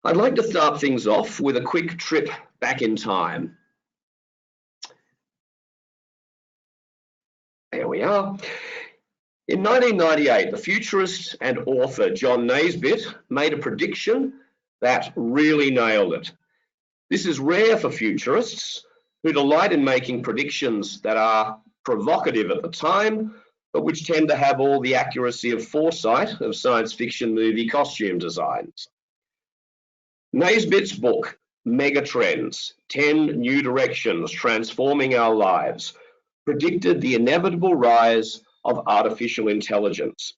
I'd like to start things off with a quick trip back in time. There we are. In 1998, the futurist and author John Naisbitt made a prediction that really nailed it. This is rare for futurists who delight in making predictions that are provocative at the time, but which tend to have all the accuracy of foresight of science fiction movie costume designs. Naisbitt's book, Megatrends, 10 New Directions Transforming Our Lives, predicted the inevitable rise of artificial intelligence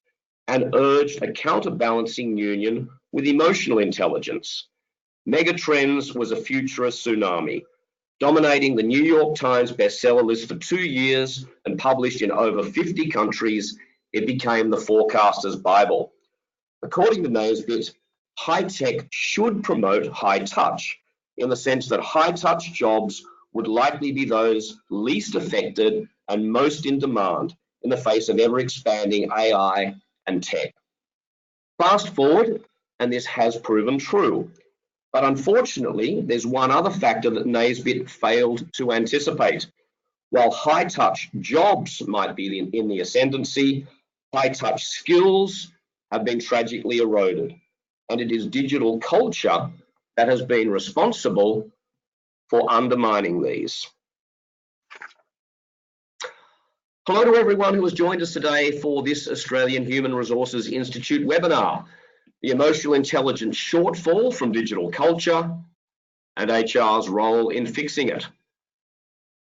and urged a counterbalancing union with emotional intelligence. Megatrends was a futurist tsunami, dominating the New York Times bestseller list for 2 years and published in over 50 countries. It became the forecaster's Bible. According to Naisbitt, high-tech should promote high-touch, in the sense that high-touch jobs would likely be those least affected and most in demand in the face of ever-expanding AI and tech. Fast forward, and this has proven true. But unfortunately, there's one other factor that Naisbitt failed to anticipate. While high-touch jobs might be in the ascendancy, high-touch skills have been tragically eroded. And it is digital culture that has been responsible for undermining these. Hello to everyone who has joined us today for this Australian Human Resources Institute webinar, the Emotional Intelligence Shortfall from Digital Culture and HR's Role in Fixing It.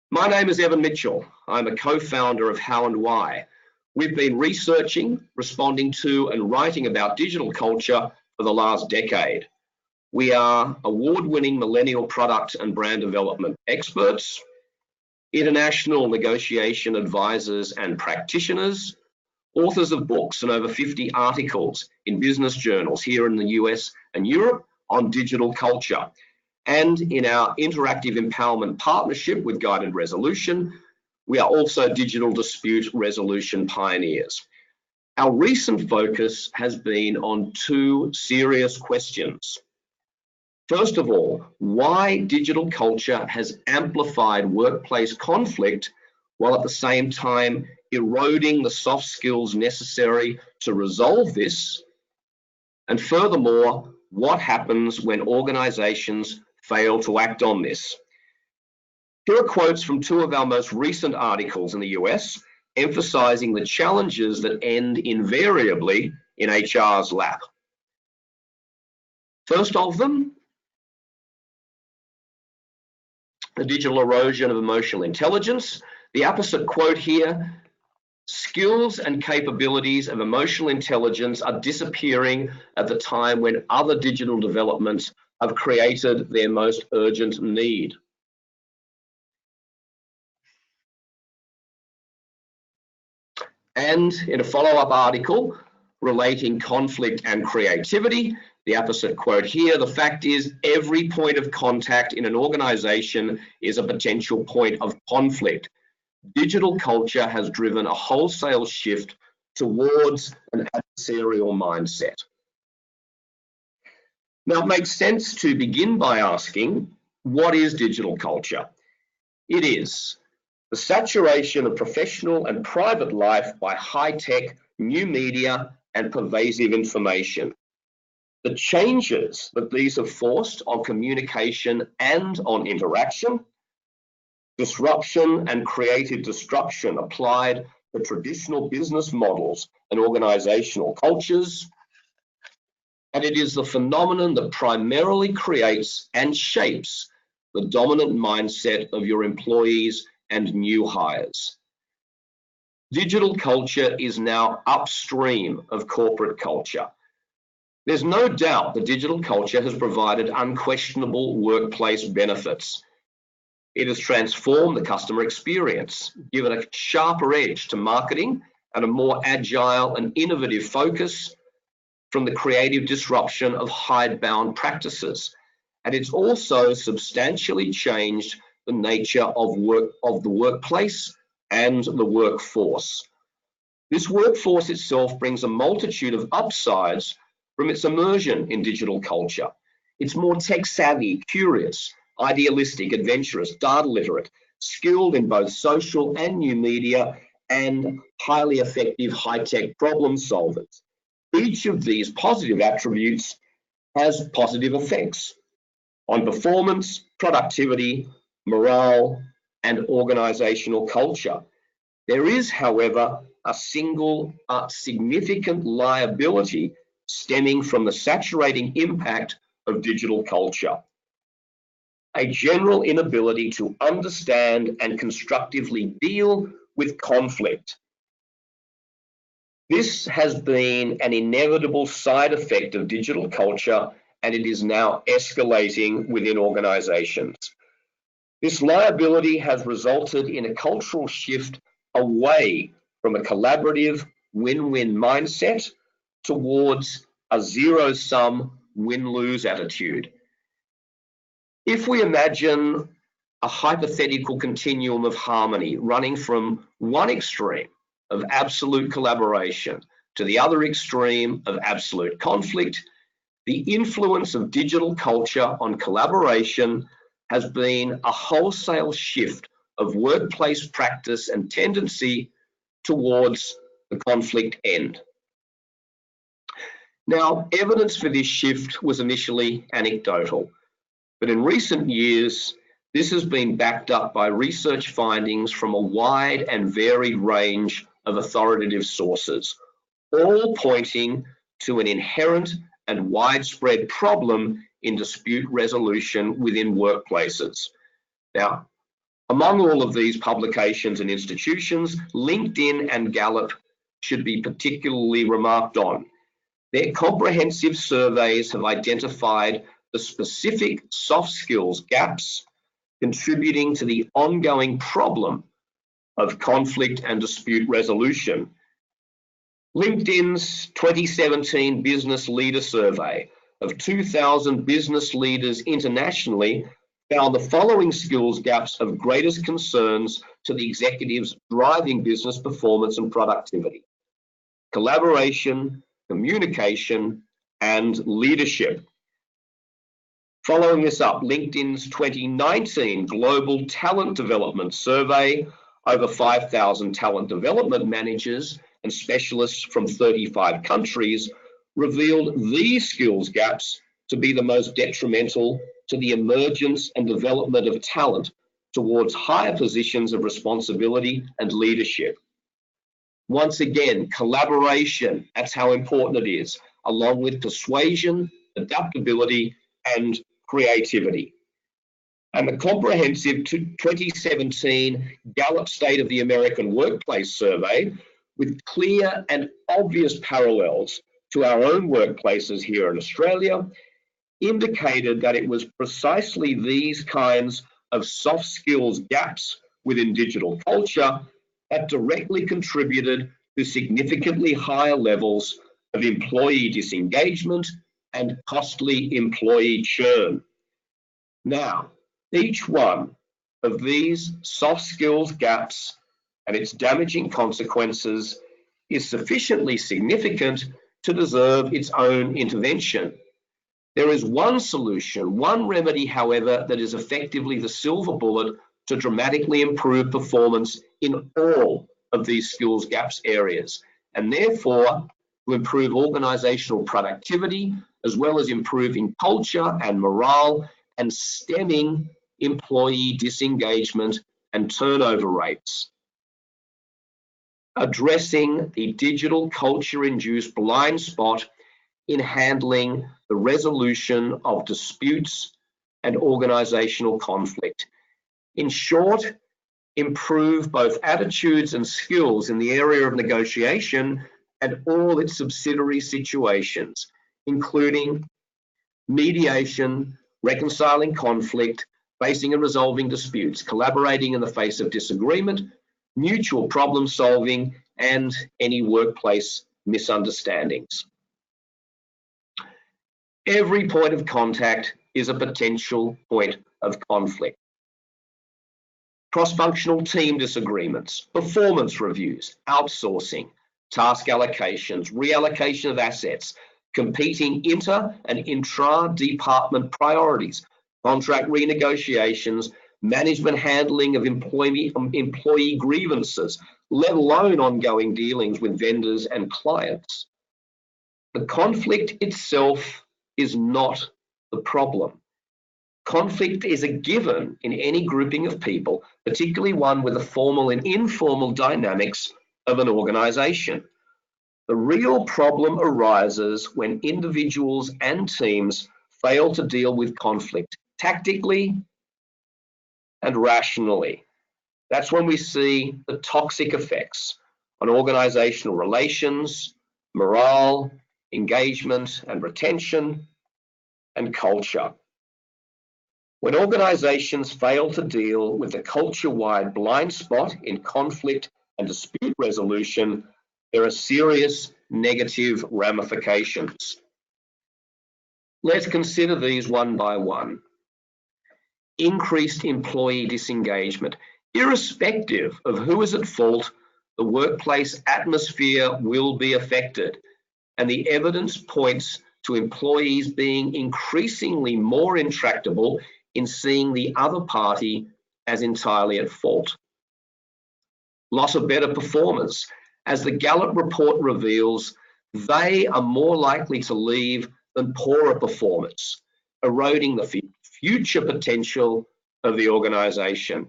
My name is Evan Mitchell. I'm a co-founder of How and Why. We've been researching, responding to and writing about digital culture for the last decade. We are award-winning millennial product and brand development experts, international negotiation advisors and practitioners, authors of books and over 50 articles in business journals here in the US and Europe on digital culture. And in our interactive empowerment partnership with Guided Resolution, we are also digital dispute resolution pioneers. Our recent focus has been on two serious questions. First of all, why digital culture has amplified workplace conflict while at the same time eroding the soft skills necessary to resolve this. And furthermore, what happens when organizations fail to act on this? Here are quotes from two of our most recent articles in the US, emphasizing the challenges that end invariably in HR's lap. First of them, the digital erosion of emotional intelligence. The opposite quote here, skills and capabilities of emotional intelligence are disappearing at the time when other digital developments have created their most urgent need. And in a follow-up article relating conflict and creativity, the opposite quote here, the fact is every point of contact in an organization is a potential point of conflict. Digital culture has driven a wholesale shift towards an adversarial mindset. Now, it makes sense to begin by asking, what is digital culture? It is the saturation of professional and private life by high-tech, new media, and pervasive information. The changes that these have forced on communication and on interaction, disruption and creative destruction applied to traditional business models and organizational cultures, and it is the phenomenon that primarily creates and shapes the dominant mindset of your employees and new hires. Digital culture is now upstream of corporate culture. There's no doubt that digital culture has provided unquestionable workplace benefits. It has transformed the customer experience, given a sharper edge to marketing and a more agile and innovative focus from the creative disruption of hidebound practices. And it's also substantially changed the nature of the workplace and the workforce. This workforce itself brings a multitude of upsides from its immersion in digital culture. It's more tech savvy, curious, idealistic, adventurous, data literate, skilled in both social and new media, and highly effective high-tech problem solvers. Each of these positive attributes has positive effects on performance, productivity, morale, and organizational culture. There is, however, a single significant liability stemming from the saturating impact of digital culture: a general inability to understand and constructively deal with conflict. This has been an inevitable side effect of digital culture, and it is now escalating within organizations. This liability has resulted in a cultural shift away from a collaborative win-win mindset towards a zero-sum win-lose attitude. If we imagine a hypothetical continuum of harmony running from one extreme of absolute collaboration to the other extreme of absolute conflict, the influence of digital culture on collaboration has been a wholesale shift of workplace practice and tendency towards the conflict end. Now, evidence for this shift was initially anecdotal, but in recent years, this has been backed up by research findings from a wide and varied range of authoritative sources, all pointing to an inherent and widespread problem in dispute resolution within workplaces. Now, among all of these publications and institutions, LinkedIn and Gallup should be particularly remarked on. Their comprehensive surveys have identified the specific soft skills gaps contributing to the ongoing problem of conflict and dispute resolution. LinkedIn's 2017 Business Leader Survey of 2,000 business leaders internationally found the following skills gaps of greatest concerns to the executives driving business performance and productivity: collaboration, communication, and leadership. Following this up, LinkedIn's 2019 Global Talent Development Survey, over 5,000 talent development managers and specialists from 35 countries, revealed these skills gaps to be the most detrimental to the emergence and development of talent towards higher positions of responsibility and leadership. Once again, collaboration, that's how important it is, along with persuasion, adaptability, and creativity. And the comprehensive 2017 Gallup State of the American Workplace Survey, with clear and obvious parallels to our own workplaces here in Australia, indicated that it was precisely these kinds of soft skills gaps within digital culture that directly contributed to significantly higher levels of employee disengagement and costly employee churn. Now, each one of these soft skills gaps and its damaging consequences is sufficiently significant to deserve its own intervention. There is one solution, one remedy, however, that is effectively the silver bullet to dramatically improve performance in all of these skills gaps areas, and therefore to improve organizational productivity, as well as improving culture and morale and stemming employee disengagement and turnover rates. Addressing the digital culture-induced blind spot in handling the resolution of disputes and organizational conflict. In short, improve both attitudes and skills in the area of negotiation and all its subsidiary situations, including mediation, reconciling conflict, facing and resolving disputes, collaborating in the face of disagreement, mutual problem solving, and any workplace misunderstandings. Every point of contact is a potential point of conflict. Cross-functional team disagreements, performance reviews, outsourcing, task allocations, reallocation of assets, competing inter and intra-department priorities, contract renegotiations, management handling of employee grievances, let alone ongoing dealings with vendors and clients. The conflict itself is not the problem. Conflict is a given in any grouping of people, particularly one with the formal and informal dynamics of an organization. The real problem arises when individuals and teams fail to deal with conflict tactically and rationally. That's when we see the toxic effects on organizational relations, morale, engagement and retention, and culture. When organizations fail to deal with the culture-wide blind spot in conflict and dispute resolution, there are serious negative ramifications. Let's consider these one by one. Increased employee disengagement. Irrespective of who is at fault, the workplace atmosphere will be affected, and the evidence points to employees being increasingly more intractable in seeing the other party as entirely at fault. Loss of better performers. As the Gallup report reveals, they are more likely to leave than poorer performers, eroding the future potential of the organization.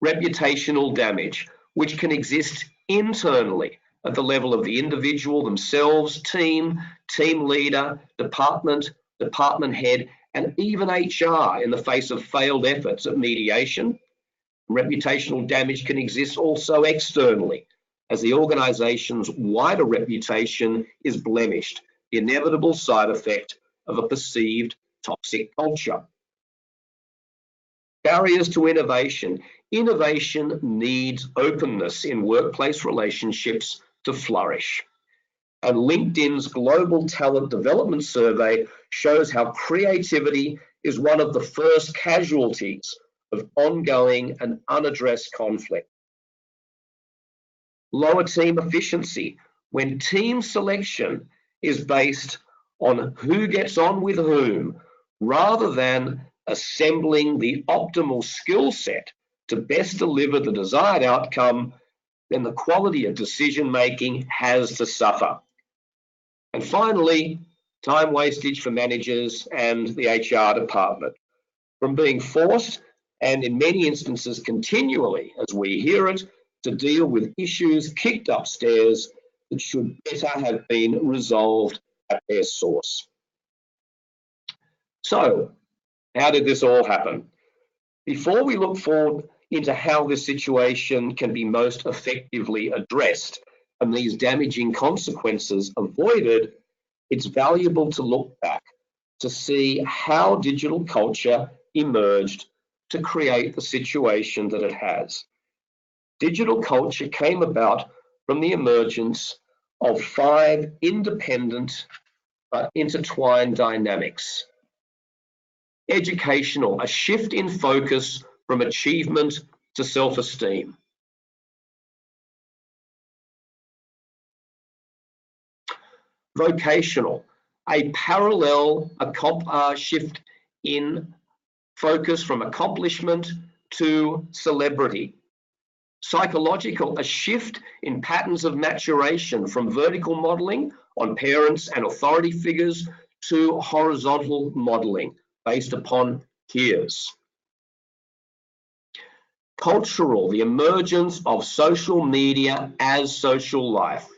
Reputational damage, which can exist internally at the level of the individual themselves, team leader, department head, and even HR in the face of failed efforts at mediation. Reputational damage can exist also externally, as the organization's wider reputation is blemished, the inevitable side effect of a perceived toxic culture. Barriers to innovation. Innovation needs openness in workplace relationships to flourish. And LinkedIn's Global Talent Development Survey shows how creativity is one of the first casualties of ongoing and unaddressed conflict. Lower team efficiency. When team selection is based on who gets on with whom, rather than assembling the optimal skill set to best deliver the desired outcome, then the quality of decision-making has to suffer. And finally, time wastage for managers and the HR department. From being forced, and in many instances continually, as we hear it, to deal with issues kicked upstairs that should better have been resolved at their source. So, how did this all happen? Before we look forward into how this situation can be most effectively addressed and these damaging consequences avoided, it's valuable to look back to see how digital culture emerged to create the situation that it has. Digital culture came about from the emergence of 5 independent but intertwined dynamics. Educational, a shift in focus from achievement to self-esteem. Vocational, a parallel shift in focus from accomplishment to celebrity. Psychological, a shift in patterns of maturation from vertical modeling on parents and authority figures to horizontal modeling based upon peers. Cultural, the emergence of social media as social life.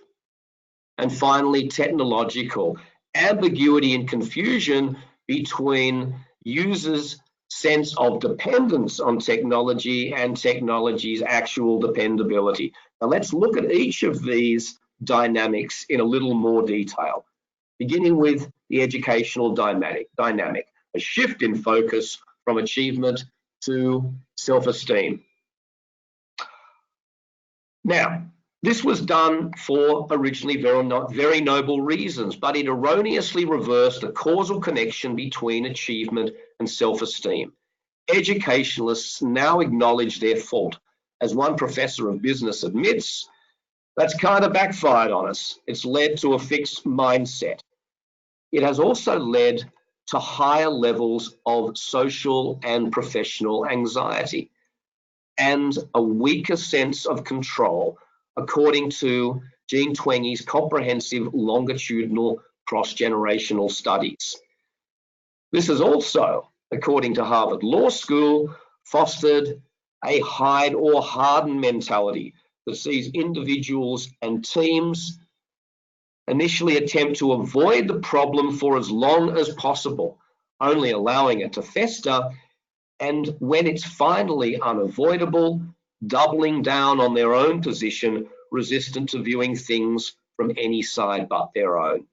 And finally, technological, ambiguity and confusion between users' sense of dependence on technology and technology's actual dependability. Now let's look at each of these dynamics in a little more detail, beginning with the educational dynamic, a shift in focus from achievement to self-esteem. Now, this was done for originally very noble reasons, but it erroneously reversed the causal connection between achievement and self-esteem. Educationalists now acknowledge their fault. As one professor of business admits, That's kind of backfired on us. It's led to a fixed mindset. It has also led to higher levels of social and professional anxiety and a weaker sense of control, according to Jean Twenge's comprehensive longitudinal cross-generational studies. This has also, according to Harvard Law School, fostered a hide or harden mentality that sees individuals and teams initially attempt to avoid the problem for as long as possible, only allowing it to fester, and when it's finally unavoidable, doubling down on their own position, resistant to viewing things from any side but their own.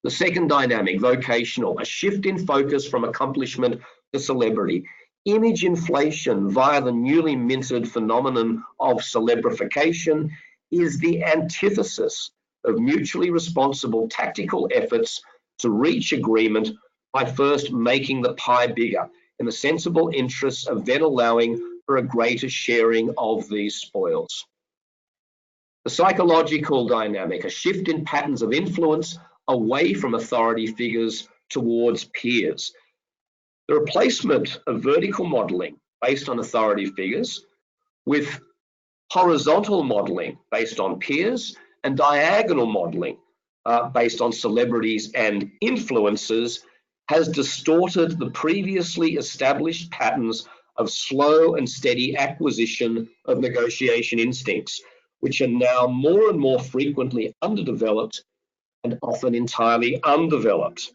The second dynamic, vocational, a shift in focus from accomplishment to celebrity. Image inflation via the newly minted phenomenon of celebrification is the antithesis of mutually responsible tactical efforts to reach agreement by first making the pie bigger in the sensible interests of then allowing for a greater sharing of these spoils. The psychological dynamic, a shift in patterns of influence away from authority figures towards peers. The replacement of vertical modelling based on authority figures with horizontal modelling based on peers and diagonal modelling based on celebrities and influencers has distorted the previously established patterns of slow and steady acquisition of negotiation instincts, which are now more and more frequently underdeveloped and often entirely undeveloped.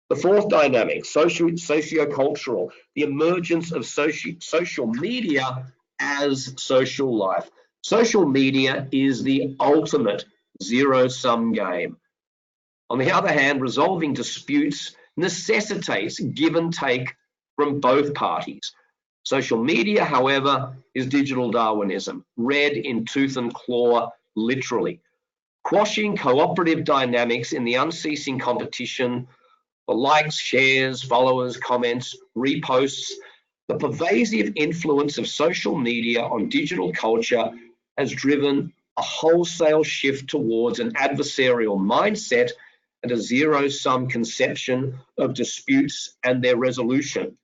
The fourth dynamic, socio-cultural, the emergence of social media as social life. Social media is the ultimate zero-sum game. On the other hand, resolving disputes necessitates give and take from both parties. Social media, however, is digital Darwinism, read in tooth and claw, literally, quashing cooperative dynamics in the unceasing competition for likes, shares, followers, comments, reposts. The pervasive influence of social media on digital culture has driven a wholesale shift towards an adversarial mindset and a zero-sum conception of disputes and their resolution.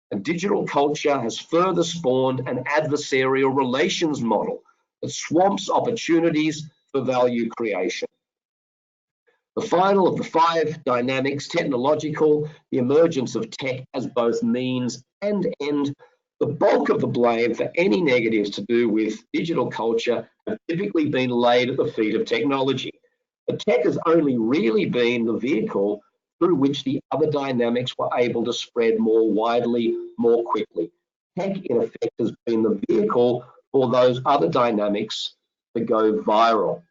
And digital culture has further spawned an adversarial relations model that swamps opportunities for value creation. The final of the five dynamics, technological, the emergence of tech as both means and end. The bulk of the blame for any negatives to do with digital culture have typically been laid at the feet of technology. But tech has only really been the vehicle through which the other dynamics were able to spread more widely, more quickly. Tech, in effect, has been the vehicle for those other dynamics to go viral.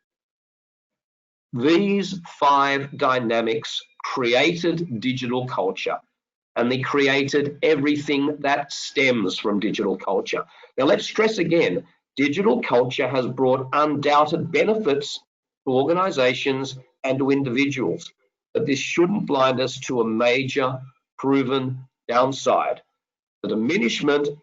These five dynamics created digital culture, and they created everything that stems from digital culture. Now, let's stress again, digital culture has brought undoubted benefits to organizations and to individuals, but this shouldn't blind us to a major proven downside, the diminishment of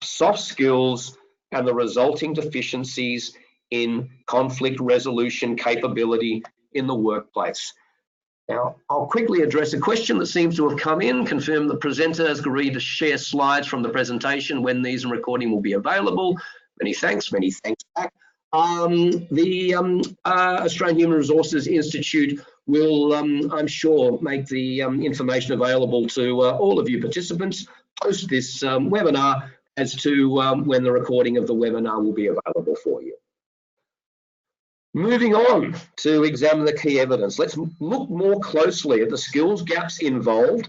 soft skills and the resulting deficiencies in conflict resolution capability in the workplace. Now, I'll quickly address a question that seems to have come in, confirm the presenter has agreed to share slides from the presentation when these and recording will be available. Many thanks back. The Australian Human Resources Institute will, I'm sure, make the information available to all of you participants post this webinar as to when the recording of the webinar will be available for you. Moving on to examine the key evidence, let's look more closely at the skills gaps involved,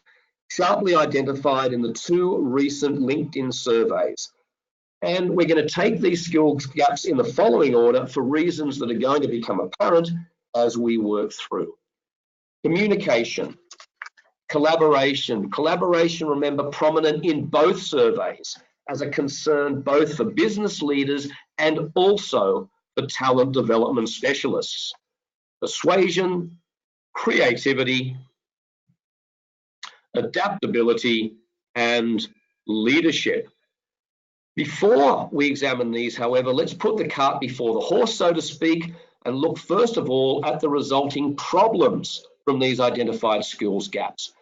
sharply identified in the two recent LinkedIn surveys. And we're going to take these skills gaps in the following order for reasons that are going to become apparent as we work through. Communication, collaboration. Collaboration, remember, prominent in both surveys as a concern both for business leaders and also for talent development specialists. Persuasion, creativity, adaptability, and leadership. Before we examine these, however, let's put the cart before the horse, so to speak, and look first of all at the resulting problems from these identified skills gaps,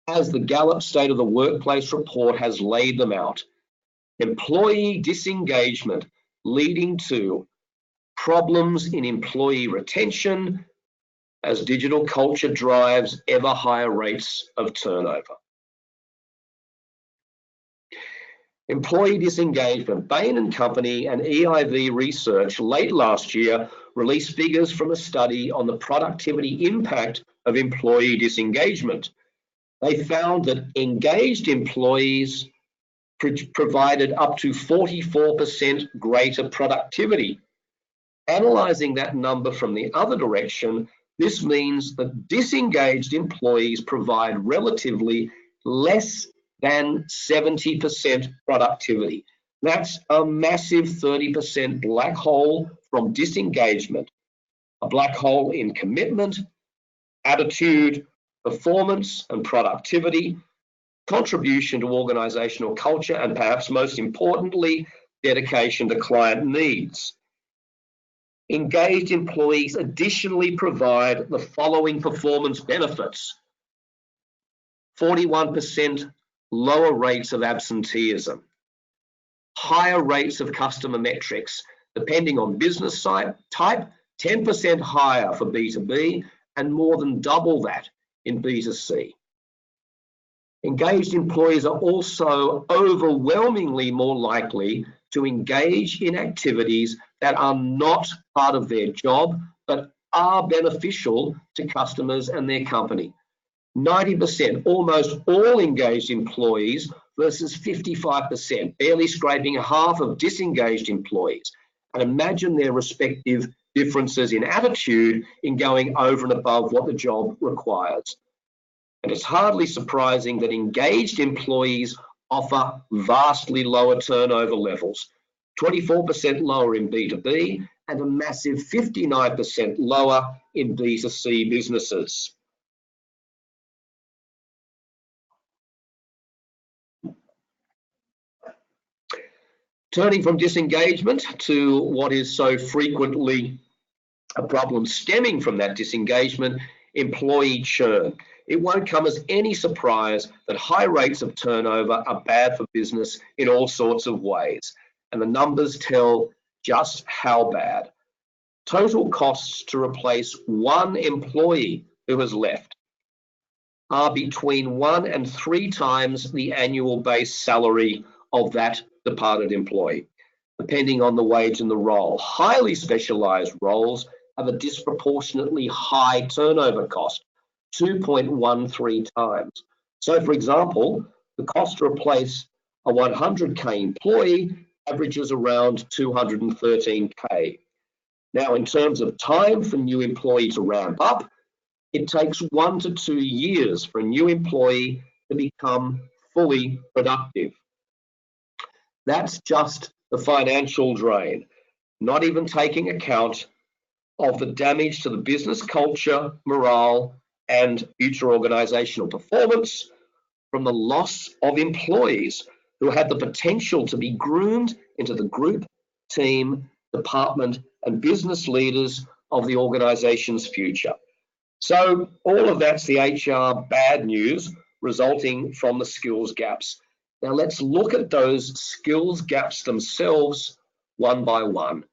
as the Gallup State of the Workplace report has laid them out. Employee disengagement leading to problems in employee retention as digital culture drives ever higher rates of turnover. Employee disengagement. Bain & Company and EIV Research late last year released figures from a study on the productivity impact of employee disengagement. They found that engaged employees provided up to 44% greater productivity. Analysing that number from the other direction, this means that disengaged employees provide relatively less than 70% productivity. That's a massive 30% black hole from disengagement, a black hole in commitment, attitude, performance and productivity, contribution to organizational culture, and perhaps most importantly, dedication to client needs. Engaged employees additionally provide the following performance benefits: 41% lower rates of absenteeism, higher rates of customer metrics, depending on business type, 10% higher for B2B and more than double that in B2C. Engaged employees are also overwhelmingly more likely to engage in activities that are not part of their job, but are beneficial to customers and their company. 90%, almost all engaged employees versus 55%, barely scraping half of disengaged employees. And imagine their respective differences in attitude in going over and above what the job requires. And it's hardly surprising that engaged employees offer vastly lower turnover levels, 24% lower in B2B and a massive 59% lower in B2C businesses. Turning from disengagement to what is so frequently a problem stemming from that disengagement, employee churn. It won't come as any surprise that high rates of turnover are bad for business in all sorts of ways, and the numbers tell just how bad. Total costs to replace one employee who has left are between 1 and 3 times the annual base salary of that departed employee, depending on the wage and the role. Highly specialised roles have a disproportionately high turnover cost, 2.13 times. So, for example, the cost to replace a 100K employee averages around 213K. Now, in terms of time for new employee to ramp up, it takes 1 to 2 years for a new employee to become fully productive. That's just the financial drain, not even taking account of the damage to the business culture, morale, and future organizational performance from the loss of employees who had the potential to be groomed into the group, team, department, and business leaders of the organization's future. So all of that's the HR bad news resulting from the skills gaps. Now let's look at those skills gaps themselves one by one.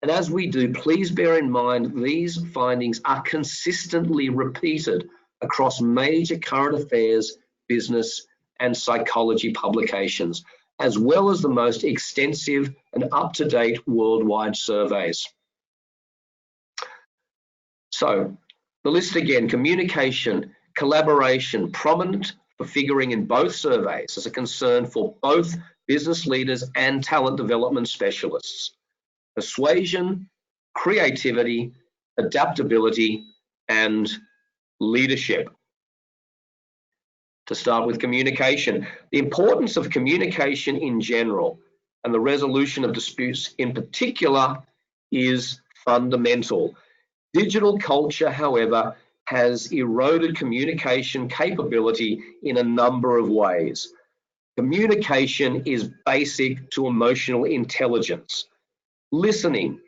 And as we do, please bear in mind these findings are consistently repeated across major current affairs, business, and psychology publications, as well as the most extensive and up-to-date worldwide surveys. So the list again: communication, collaboration, prominent for figuring in both surveys as a concern for both business leaders and talent development specialists. Persuasion, creativity, adaptability, and leadership. To start with communication, the importance of communication in general and the resolution of disputes in particular is fundamental. Digital culture, however, has eroded communication capability in a number of ways. Communication is basic to emotional intelligence. Listening,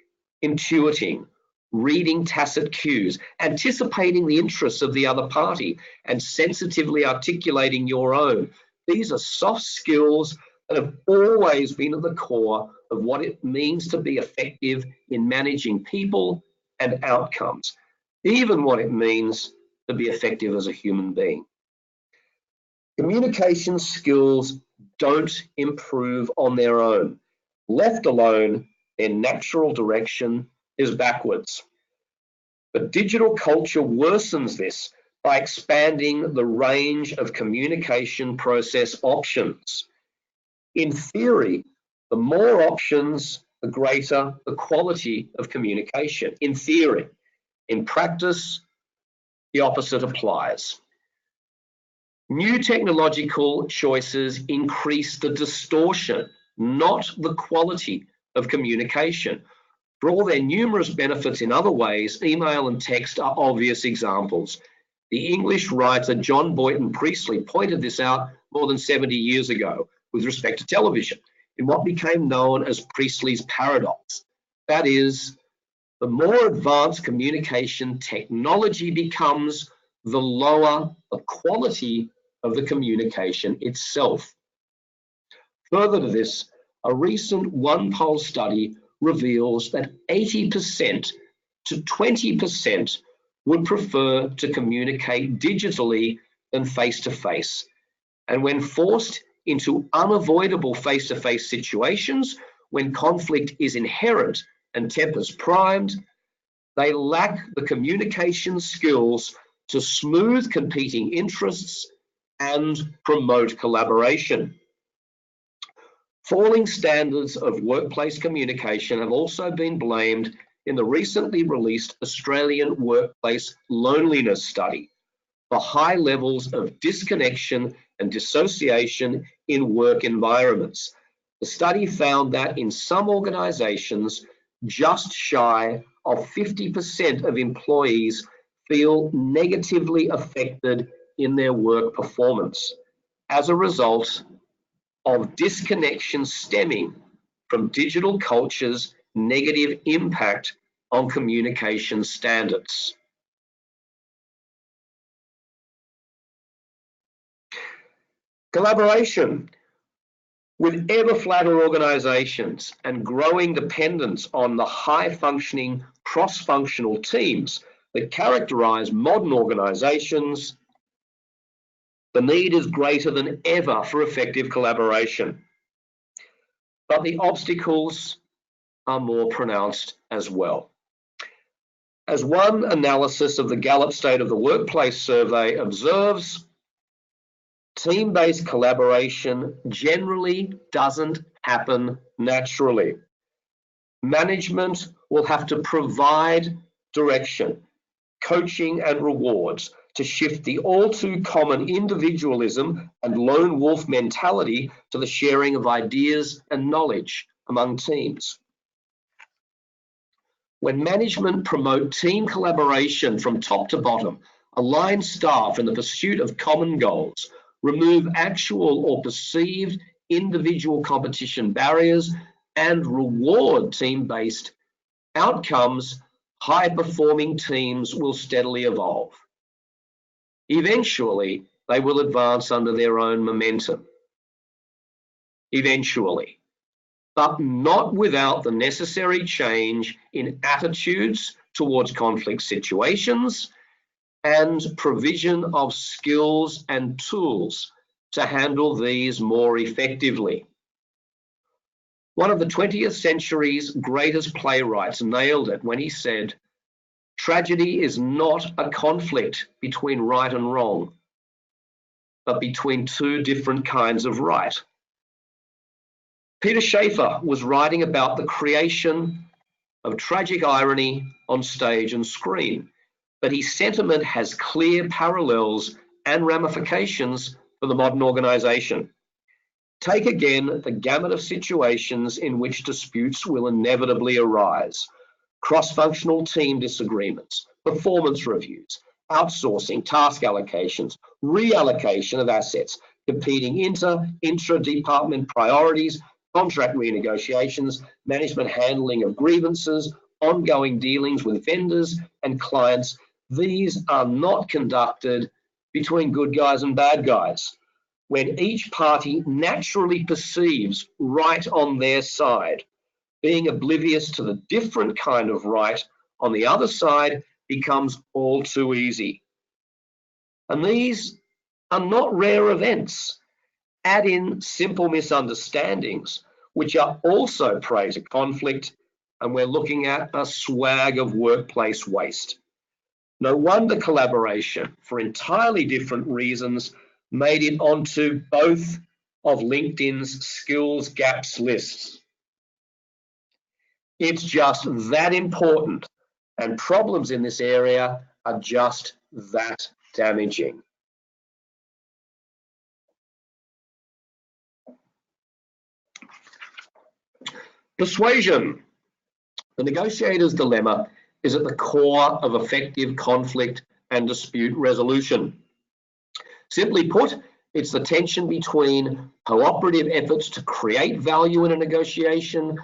intuiting, reading tacit cues, anticipating the interests of the other party, and sensitively articulating your own. These are soft skills that have always been at the core of what it means to be effective in managing people and outcomes, even what it means to be effective as a human being. Communication skills don't improve on their own. Left alone, their natural direction is backwards. But digital culture worsens this by expanding the range of communication process options. In theory, the more options, the greater the quality of communication. In theory. In practice, the opposite applies. New technological choices increase the distortion, not the quality of communication. For all their numerous benefits in other ways, email and text are obvious examples. The English writer John Boynton Priestley pointed this out more than 70 years ago with respect to television, in what became known as Priestley's paradox. That is, the more advanced communication technology becomes, the lower the quality of the communication itself. Further to this, a recent one-poll study reveals that 80% to 20% would prefer to communicate digitally than face-to-face. And when forced into unavoidable face-to-face situations, when conflict is inherent and tempers primed, they lack the communication skills to smooth competing interests and promote collaboration. Falling standards of workplace communication have also been blamed in the recently released Australian Workplace Loneliness Study for high levels of disconnection and dissociation in work environments. The study found that in some organisations, just shy of 50% of employees feel negatively affected in their work performance as a result of disconnection stemming from digital culture's negative impact on communication standards. Collaboration. With ever flatter organisations and growing dependence on the high-functioning cross-functional teams that characterise modern organisations, the need is greater than ever for effective collaboration. But the obstacles are more pronounced as well. As one analysis of the Gallup State of the Workplace survey observes, team-based collaboration generally doesn't happen naturally. Management will have to provide direction, coaching and rewards to shift the all too common individualism and lone wolf mentality to the sharing of ideas and knowledge among teams. When management promote team collaboration from top to bottom, align staff in the pursuit of common goals, remove actual or perceived individual competition barriers, and reward team-based outcomes, high-performing teams will steadily evolve. Eventually, they will advance under their own momentum. Eventually. But not without the necessary change in attitudes towards conflict situations and provision of skills and tools to handle these more effectively. One of the 20th century's greatest playwrights nailed it when he said, "Tragedy is not a conflict between right and wrong, but between two different kinds of right." Peter Shaffer was writing about the creation of tragic irony on stage and screen, but his sentiment has clear parallels and ramifications for the modern organisation. Take again the gamut of situations in which disputes will inevitably arise: cross-functional team disagreements, performance reviews, outsourcing, task allocations, reallocation of assets, competing intra-department priorities, contract renegotiations, management handling of grievances, ongoing dealings with vendors and clients. These are not conducted between good guys and bad guys, when each party naturally perceives right on their side. Being oblivious to the different kind of right on the other side becomes all too easy. And these are not rare events. Add in simple misunderstandings, which are also prey to conflict, and we're looking at a swag of workplace waste. No wonder collaboration, for entirely different reasons, made it onto both of LinkedIn's skills gaps lists. It's just that important, and problems in this area are just that damaging. Persuasion. The negotiator's dilemma is at the core of effective conflict and dispute resolution. Simply put, it's the tension between cooperative efforts to create value in a negotiation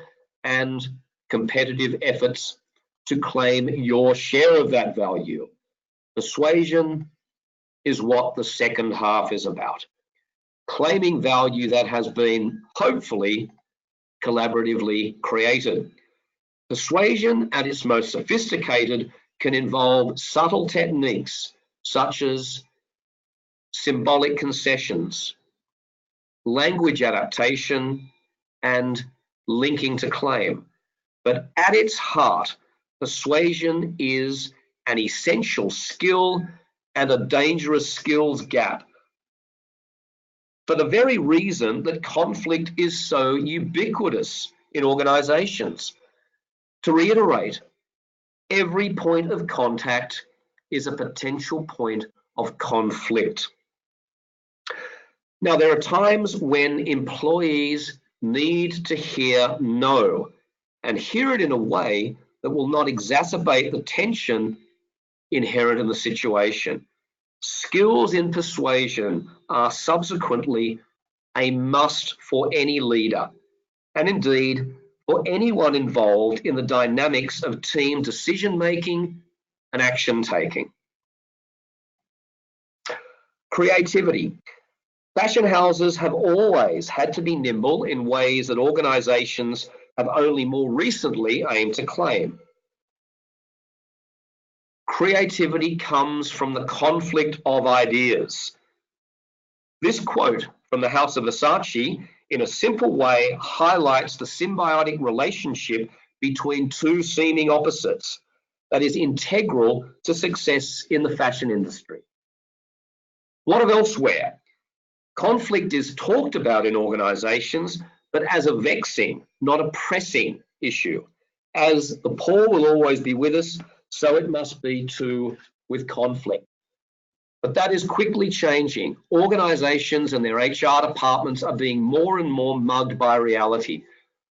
and competitive efforts to claim your share of that value. Persuasion is what the second half is about. Claiming value that has been, hopefully, collaboratively created. Persuasion at its most sophisticated can involve subtle techniques such as symbolic concessions, language adaptation, and linking to claim. But at its heart, persuasion is an essential skill and a dangerous skills gap, for the very reason that conflict is so ubiquitous in organizations. To reiterate, every point of contact is a potential point of conflict. Now, there are times when employees need to hear no, and hear it in a way that will not exacerbate the tension inherent in the situation. Skills in persuasion are subsequently a must for any leader, and indeed for anyone involved in the dynamics of team decision-making and action-taking. Creativity. Fashion houses have always had to be nimble in ways that organizations have only more recently aimed to claim. Creativity comes from the conflict of ideas. This quote from the House of Versace, in a simple way, highlights the symbiotic relationship between two seeming opposites that is integral to success in the fashion industry. What of elsewhere? Conflict is talked about in organizations, but as a vexing, not a pressing issue. As the poor will always be with us, so it must be too with conflict. But that is quickly changing. Organizations and their HR departments are being more and more mugged by reality.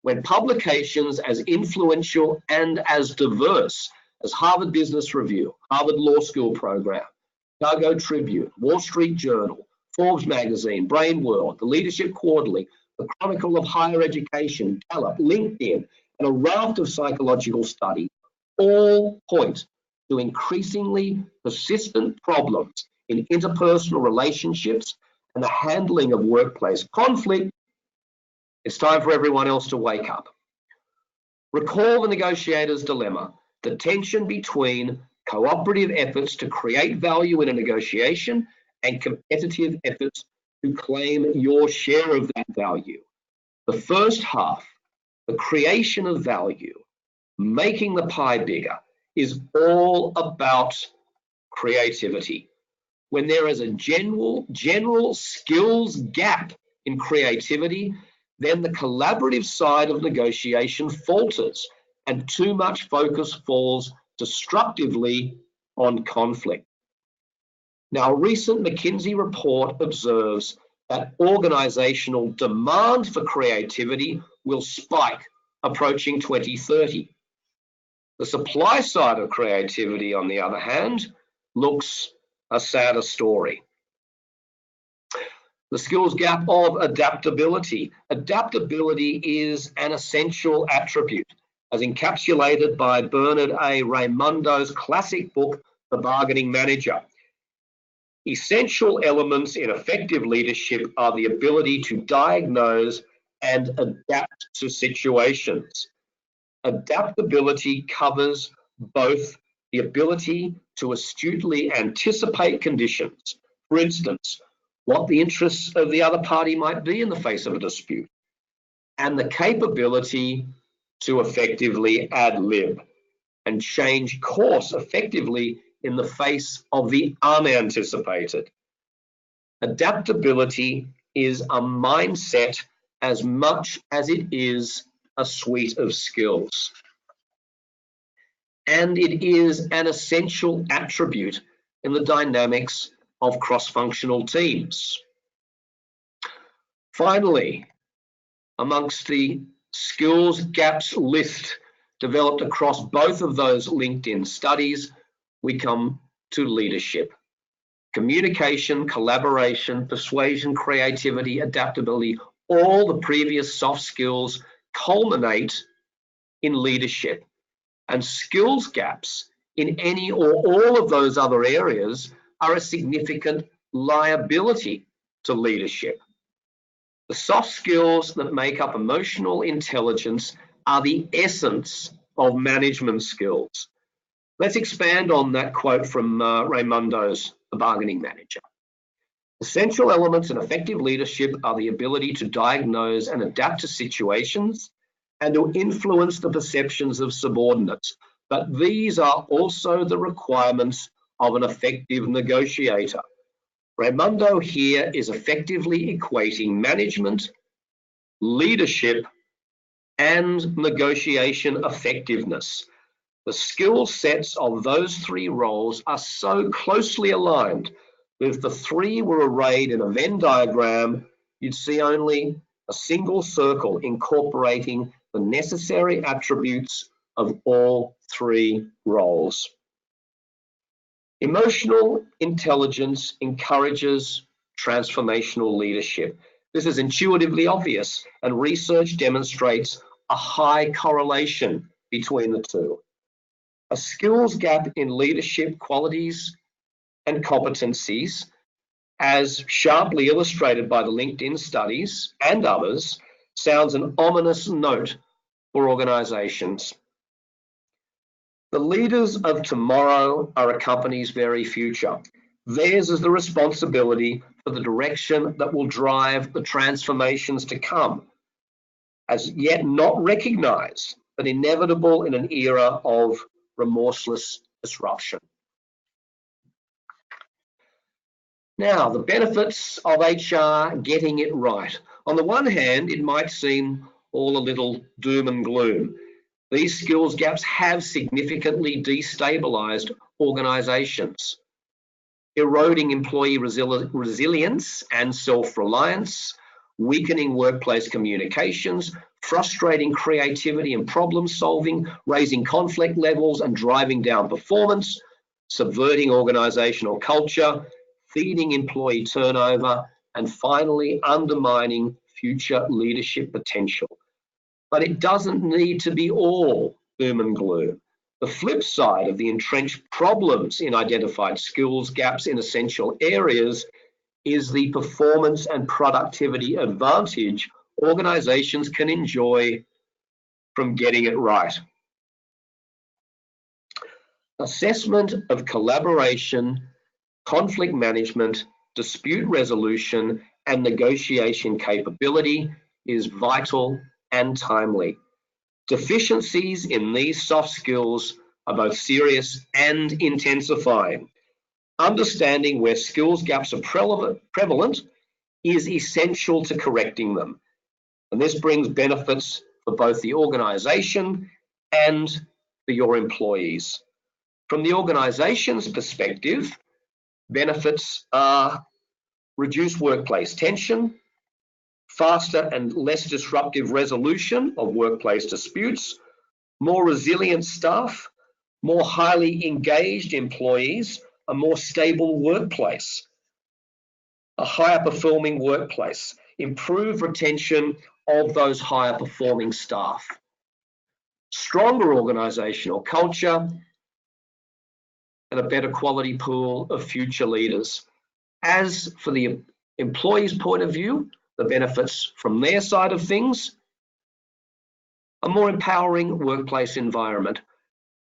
When publications as influential and as diverse as Harvard Business Review, Harvard Law School Program, Chicago Tribune, Wall Street Journal, Forbes Magazine, Brain World, the Leadership Quarterly, the Chronicle of Higher Education, Gallup, LinkedIn, and a raft of psychological studies all point to increasingly persistent problems in interpersonal relationships and the handling of workplace conflict. It's time for everyone else to wake up. Recall the negotiator's dilemma, the tension between cooperative efforts to create value in a negotiation and competitive efforts to claim your share of that value. The first half, the creation of value, making the pie bigger, is all about creativity. When there is a general skills gap in creativity, then the collaborative side of negotiation falters and too much focus falls destructively on conflict. Now, a recent McKinsey report observes that organizational demand for creativity will spike approaching 2030. The supply side of creativity, on the other hand, looks a sadder story. The skills gap of adaptability. Adaptability is an essential attribute, as encapsulated by Bernard A. Raimondo's classic book, The Bargaining Manager. Essential elements in effective leadership are the ability to diagnose and adapt to situations. Adaptability covers both the ability to astutely anticipate conditions, for instance, what the interests of the other party might be in the face of a dispute, and the capability to effectively ad lib and change course effectively in the face of the unanticipated. Adaptability is a mindset as much as it is a suite of skills. And it is an essential attribute in the dynamics of cross-functional teams. Finally, amongst the skills gaps list developed across both of those LinkedIn studies, we come to leadership. Communication, collaboration, persuasion, creativity, adaptability, all the previous soft skills culminate in leadership. And skills gaps in any or all of those other areas are a significant liability to leadership. The soft skills that make up emotional intelligence are the essence of management skills. Let's expand on that quote from Raimondo's The Bargaining Manager. Essential elements in effective leadership are the ability to diagnose and adapt to situations and to influence the perceptions of subordinates. But these are also the requirements of an effective negotiator. Raimondo here is effectively equating management, leadership, and negotiation effectiveness. The skill sets of those three roles are so closely aligned that if the three were arrayed in a Venn diagram, you'd see only a single circle incorporating the necessary attributes of all three roles. Emotional intelligence encourages transformational leadership. This is intuitively obvious, and research demonstrates a high correlation between the two. A skills gap in leadership qualities and competencies, as sharply illustrated by the LinkedIn studies and others, sounds an ominous note for organizations. The leaders of tomorrow are a company's very future. Theirs is the responsibility for the direction that will drive the transformations to come, as yet not recognized, but inevitable in an era of remorseless disruption. Now, the benefits of HR getting it right. On the one hand, it might seem all a little doom and gloom. These skills gaps have significantly destabilized organizations, eroding employee resilience and self-reliance, weakening workplace communications, frustrating creativity and problem solving, raising conflict levels and driving down performance, subverting organizational culture, feeding employee turnover, and finally undermining future leadership potential. But it doesn't need to be all doom and gloom. The flip side of the entrenched problems in identified skills gaps in essential areas is the performance and productivity advantage organizations can enjoy from getting it right. Assessment of collaboration, conflict management, dispute resolution, and negotiation capability is vital and timely. Deficiencies in these soft skills are both serious and intensifying. Understanding where skills gaps are prevalent is essential to correcting them. And this brings benefits for both the organization and for your employees. From the organization's perspective, benefits are reduced workplace tension, faster and less disruptive resolution of workplace disputes, more resilient staff, more highly engaged employees, a more stable workplace. a higher performing workplace, improve retention of those higher performing staff, stronger organisational culture, and a better quality pool of future leaders. As for the employee's point of view, the benefits from their side of things, a more empowering workplace environment,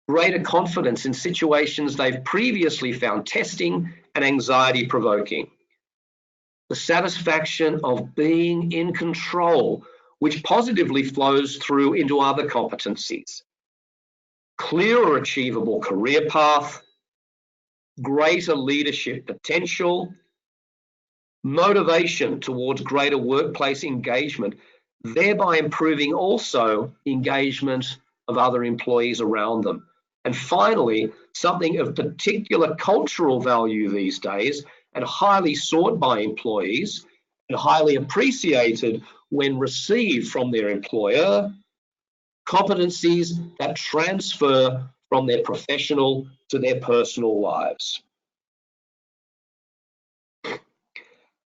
greater confidence in situations they've previously found testing and anxiety provoking, the satisfaction of being in control, which positively flows through into other competencies, clearer achievable career path, greater leadership potential, motivation towards greater workplace engagement, thereby improving also engagement of other employees around them. And finally, something of particular cultural value these days and highly sought by employees and highly appreciated when received from their employer, competencies that transfer from their professional to their personal lives.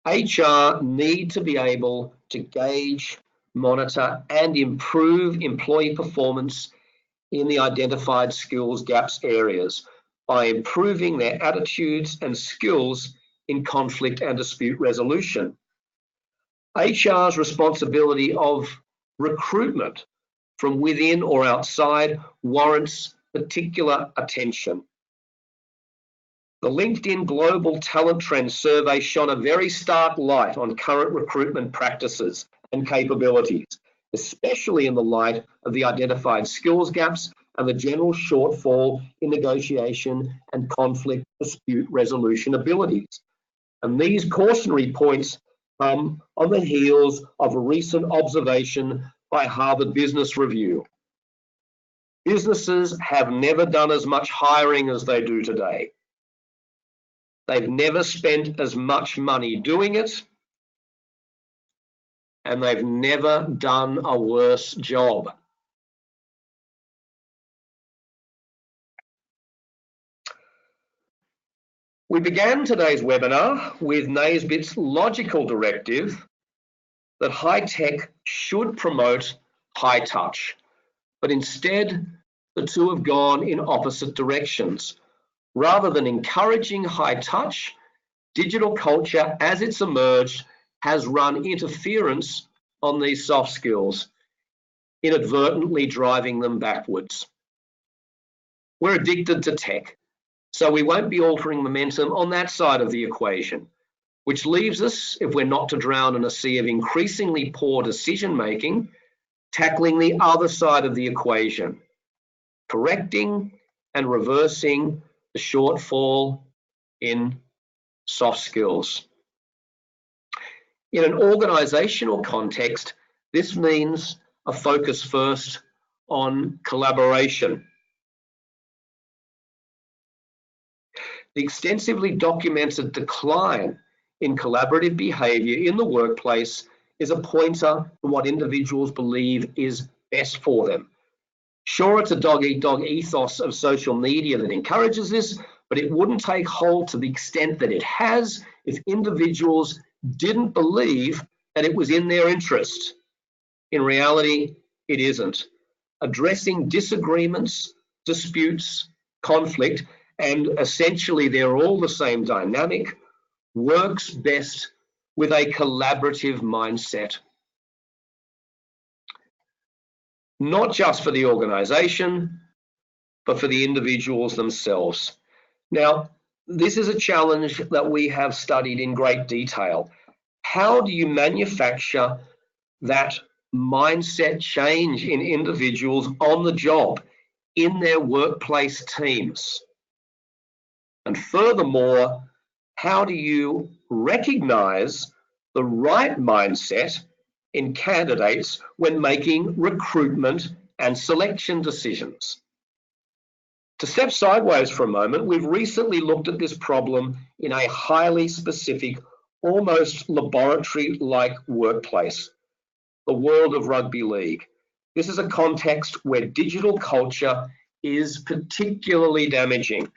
HR need to be able to gauge, monitor, and improve employee performance in the identified skills gaps areas by improving their attitudes and skills in conflict and dispute resolution. HR's responsibility of recruitment from within or outside warrants particular attention. The LinkedIn Global Talent Trends survey shone a very stark light on current recruitment practices and capabilities, especially in the light of the identified skills gaps and the general shortfall in negotiation and conflict dispute resolution abilities. And these cautionary points come on the heels of a recent observation by Harvard Business Review. Businesses have never done as much hiring as they do today. They've never spent as much money doing it, and they've never done a worse job. We began today's webinar with Naisbitt's logical directive that high tech should promote high touch, but instead the two have gone in opposite directions. Rather than encouraging high touch, digital culture as it's emerged has run interference on these soft skills, inadvertently driving them backwards. We're addicted to tech, so we won't be altering momentum on that side of the equation, which leaves us, if we're not to drown in a sea of increasingly poor decision making, tackling the other side of the equation, correcting and reversing the shortfall in soft skills. In an organizational context, this means a focus first on collaboration. The extensively documented decline in collaborative behavior in the workplace is a pointer to what individuals believe is best for them. Sure, it's a dog-eat-dog ethos of social media that encourages this, but it wouldn't take hold to the extent that it has if individuals didn't believe that it was in their interest. In reality, it isn't. Addressing disagreements, disputes, conflict, and essentially they're all the same dynamic, works best with a collaborative mindset. Not just for the organization, but for the individuals themselves. Now, this is a challenge that we have studied in great detail. How do you manufacture that mindset change in individuals on the job, in their workplace teams? And furthermore, how do you recognize the right mindset in candidates when making recruitment and selection decisions? To step sideways for a moment, we've recently looked at this problem in a highly specific, almost laboratory-like workplace, the world of rugby league. This is a context where digital culture is particularly damaging.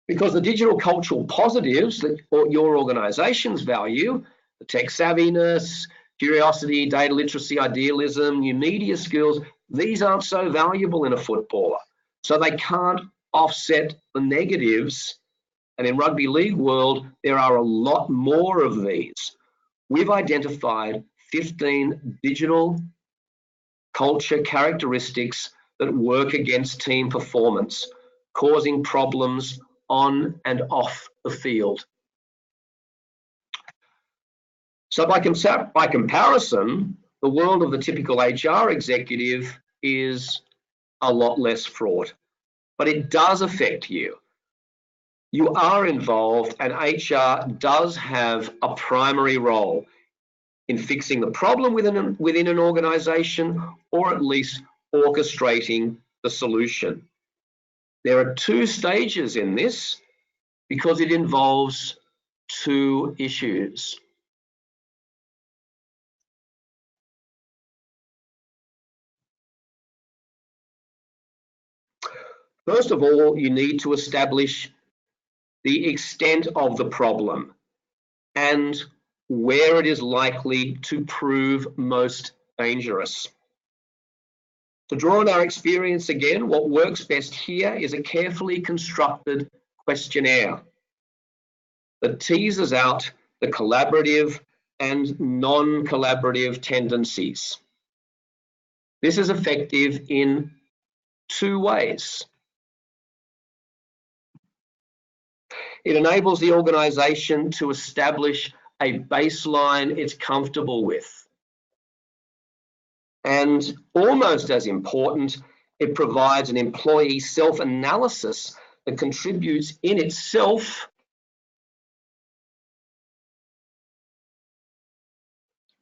Because the digital cultural positives that your organizations value, the tech savviness, curiosity, data literacy, idealism, new media skills, these aren't so valuable in a footballer. So they can't offset the negatives. And in rugby league world, there are a lot more of these. We've identified 15 digital culture characteristics that work against team performance, causing problems on and off the field. So by comparison, the world of the typical HR executive is a lot less fraught, but it does affect you. You are involved, and HR does have a primary role in fixing the problem within an organization, or at least orchestrating the solution. There are two stages in this because it involves two issues. First of all, you need to establish the extent of the problem and where it is likely to prove most dangerous. To draw on our experience again, what works best here is a carefully constructed questionnaire that teases out the collaborative and non-collaborative tendencies. This is effective in two ways. It enables the organisation to establish a baseline it's comfortable with. And almost as important, it provides an employee self-analysis that contributes in itself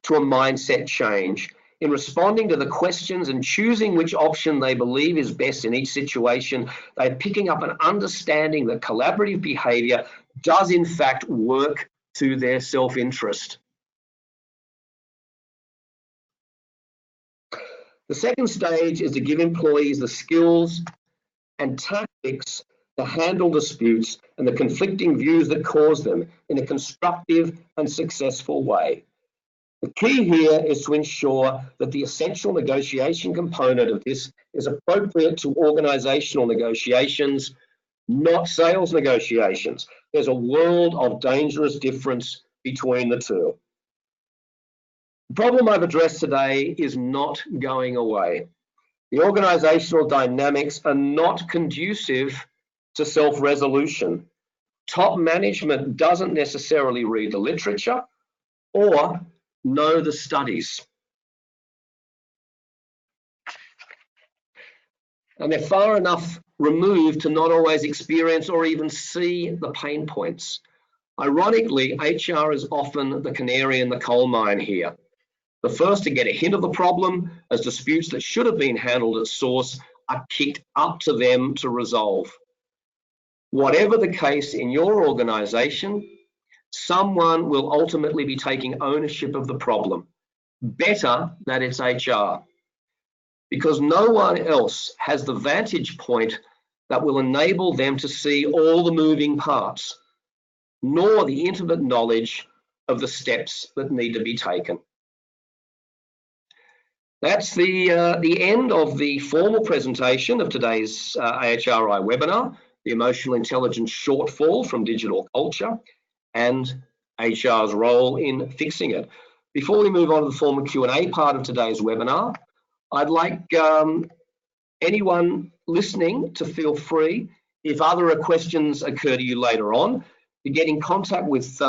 to a mindset change. In responding to the questions and choosing which option they believe is best in each situation, they're picking up an understanding that collaborative behaviour does in fact work to their self-interest. The second stage is to give employees the skills and tactics to handle disputes and the conflicting views that cause them in a constructive and successful way. The key here is to ensure that the essential negotiation component of this is appropriate to organisational negotiations, not sales negotiations. There's a world of dangerous difference between the two. The problem I've addressed today is not going away. The organisational dynamics are not conducive to self-resolution. Top management doesn't necessarily read the literature or know the studies. And they're far enough removed to not always experience or even see the pain points. Ironically, HR is often the canary in the coal mine here. The first to get a hint of the problem, as disputes that should have been handled at source are kicked up to them to resolve. Whatever the case in your organisation, someone will ultimately be taking ownership of the problem. Better that it's HR, because no one else has the vantage point that will enable them to see all the moving parts, nor the intimate knowledge of the steps that need to be taken. That's the end of the formal presentation of today's AHRI webinar, the Emotional Intelligence Shortfall from Digital Culture and HR's role in fixing it. Before we move on to the formal Q&A part of today's webinar, I'd like anyone listening to feel free, if other questions occur to you later on, to get in contact with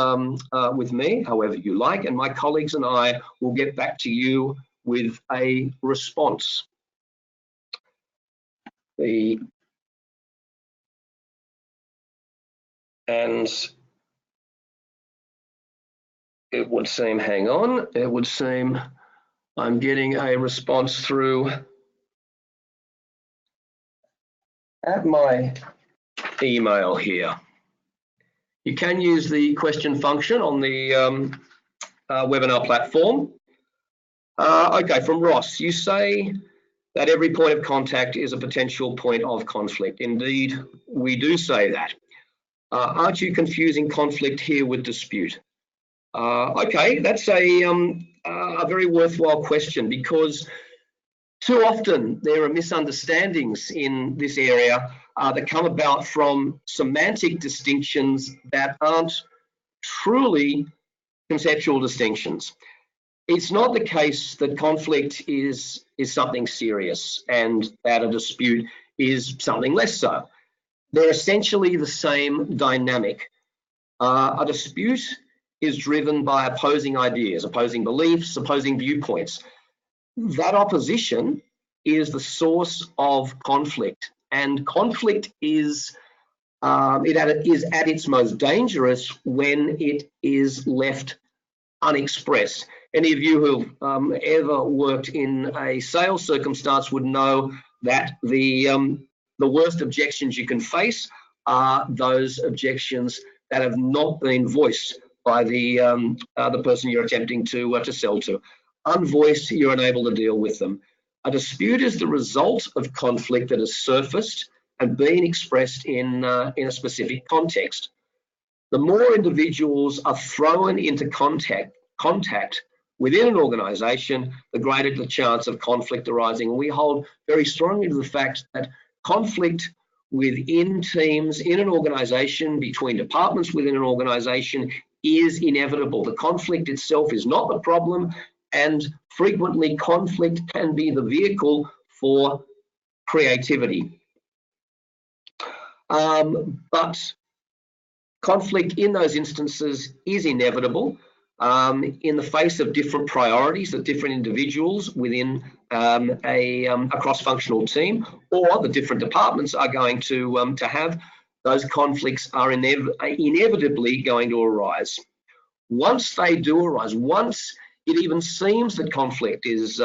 me, however you like, and my colleagues and I will get back to you with a response. And it would seem, hang on, it would seem I'm getting a response through at my email here. You can use the question function on the webinar platform. Okay, from Ross, you say that every point of contact is a potential point of conflict. Indeed, we do say that. Aren't you confusing conflict here with dispute? Okay, that's a very worthwhile question, because too often there are misunderstandings in this area that come about from semantic distinctions that aren't truly conceptual distinctions. It's not the case that conflict is something serious and that a dispute is something less so. They're essentially the same dynamic. A dispute is driven by opposing ideas, opposing beliefs, opposing viewpoints. That opposition is the source of conflict, and conflict is at its most dangerous when it is left unexpressed. Any of you who've ever worked in a sales circumstance would know that the worst objections you can face are those objections that have not been voiced by the person you're attempting to sell to. Unvoiced, you're unable to deal with them. A dispute is the result of conflict that has surfaced and been expressed in a specific context. The more individuals are thrown into contact within an organisation, the greater the chance of conflict arising. And we hold very strongly to the fact that conflict within teams in an organisation, between departments within an organisation, is inevitable. The conflict itself is not the problem, and frequently conflict can be the vehicle for creativity. But conflict in those instances is inevitable in the face of different priorities that different individuals within a cross-functional team or the different departments are going to have. Those conflicts are inevitably going to arise. Once they do arise, once it even seems that conflict has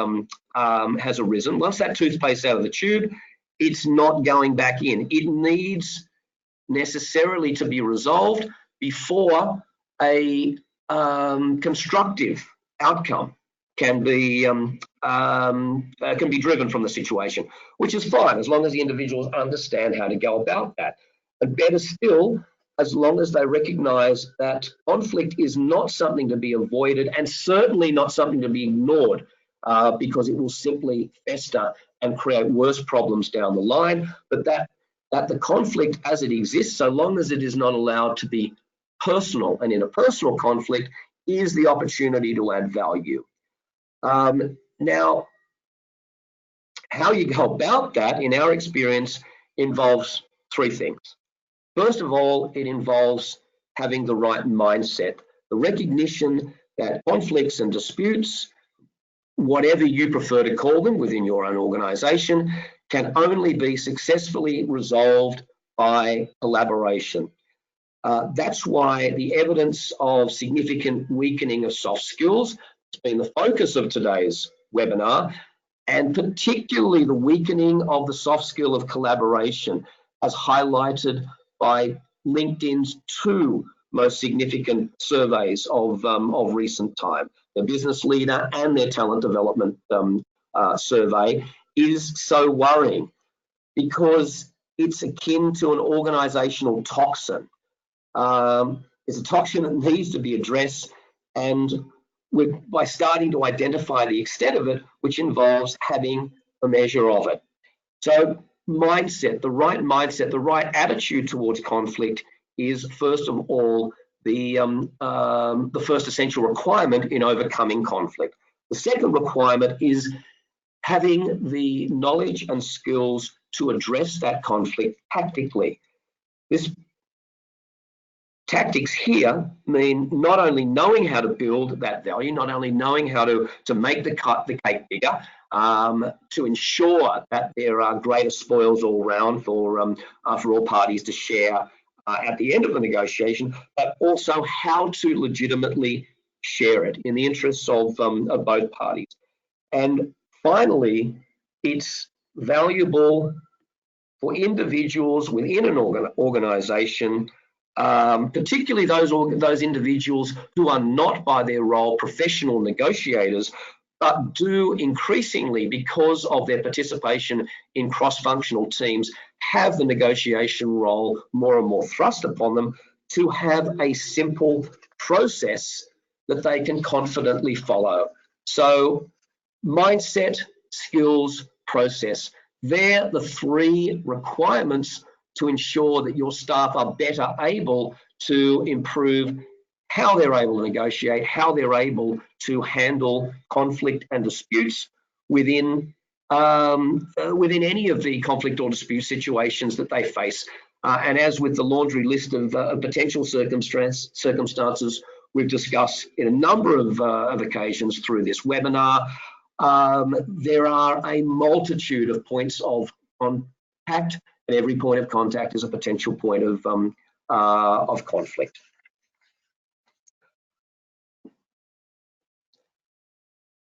arisen, once that toothpaste out of the tube, it's not going back in. It needs necessarily to be resolved before a constructive outcome can be driven from the situation, which is fine as long as the individuals understand how to go about that. And better still, as long as they recognise that conflict is not something to be avoided and certainly not something to be ignored, because it will simply fester and create worse problems down the line, but that the conflict as it exists, so long as it is not allowed to be personal, and in a personal conflict is the opportunity to add value. Now, how you go about that, in our experience, involves three things. First of all, it involves having the right mindset, the recognition that conflicts and disputes, whatever you prefer to call them within your own organisation, can only be successfully resolved by collaboration. That's why the evidence of significant weakening of soft skills has been the focus of today's webinar, and particularly the weakening of the soft skill of collaboration, as highlighted by LinkedIn's two most significant surveys of recent time, their business leader and their talent development survey, is so worrying because it's akin to an organisational toxin. It's a toxin that needs to be addressed, and by starting to identify the extent of it, which involves having a measure of it. So mindset, the right attitude towards conflict is first of all the first essential requirement in overcoming conflict. The second requirement is having the knowledge and skills to address that conflict tactically. This tactics here mean not only knowing how to build that value, not only knowing how to make the cake bigger, to ensure that there are greater spoils all round for all parties to share at the end of the negotiation, but also how to legitimately share it in the interests of both parties. And finally, it's valuable for individuals within an organisation, particularly those individuals who are not by their role professional negotiators, but do increasingly, because of their participation in cross-functional teams, have the negotiation role more and more thrust upon them to have a simple process that they can confidently follow. So mindset, skills, process. They're the three requirements to ensure that your staff are better able to improve how they're able to negotiate, how they're able to handle conflict and disputes within any of the conflict or dispute situations that they face. And as with the laundry list of potential circumstances we've discussed in a number of occasions through this webinar, there are a multitude of points of contact, and every point of contact is a potential point of conflict.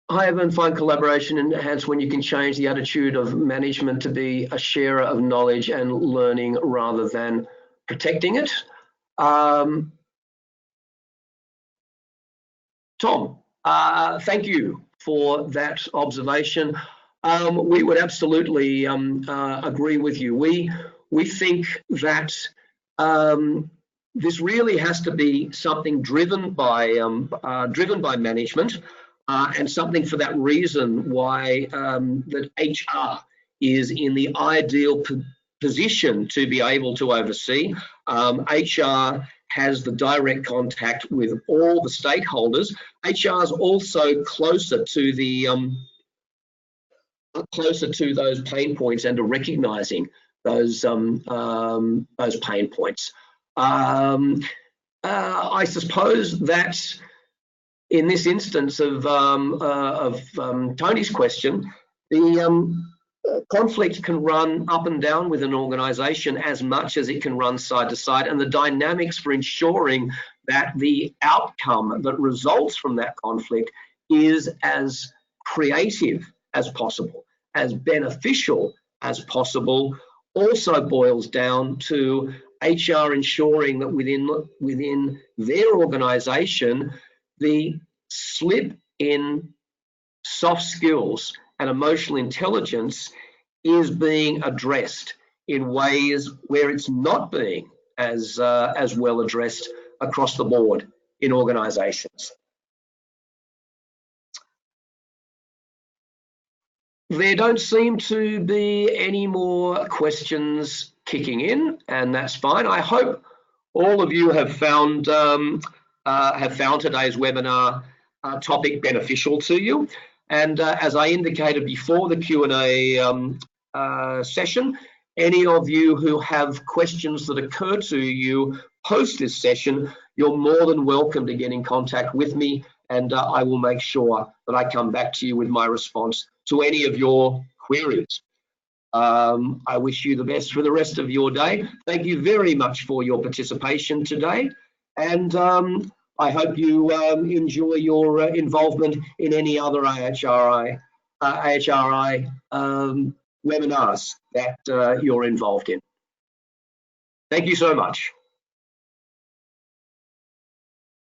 I even find collaboration enhanced when you can change the attitude of management to be a sharer of knowledge and learning rather than protecting it. Tom, thank you for that observation. We would absolutely agree with you. We think that this really has to be something driven by management, and something for that reason why that HR is in the ideal position to be able to oversee. HR has the direct contact with all the stakeholders. HR is also closer to those pain points and to recognising those pain points. I suppose that in this instance of Tony's question, the conflict can run up and down with an organisation as much as it can run side to side, and the dynamics for ensuring that the outcome that results from that conflict is as creative as possible, as beneficial as possible, also boils down to HR ensuring that within their organisation, the slip in soft skills and emotional intelligence is being addressed in ways where it's not being as well addressed across the board in organisations. There don't seem to be any more questions kicking in, and that's fine. I hope all of you have found today's webinar topic beneficial to you. And as I indicated before the Q&A session, any of you who have questions that occur to you post this session, you're more than welcome to get in contact with me, and I will make sure that I come back to you with my response to any of your queries. I wish you the best for the rest of your day. Thank you very much for your participation today, and I hope you enjoy your involvement in any other AHRI webinars that you're involved in. Thank you so much.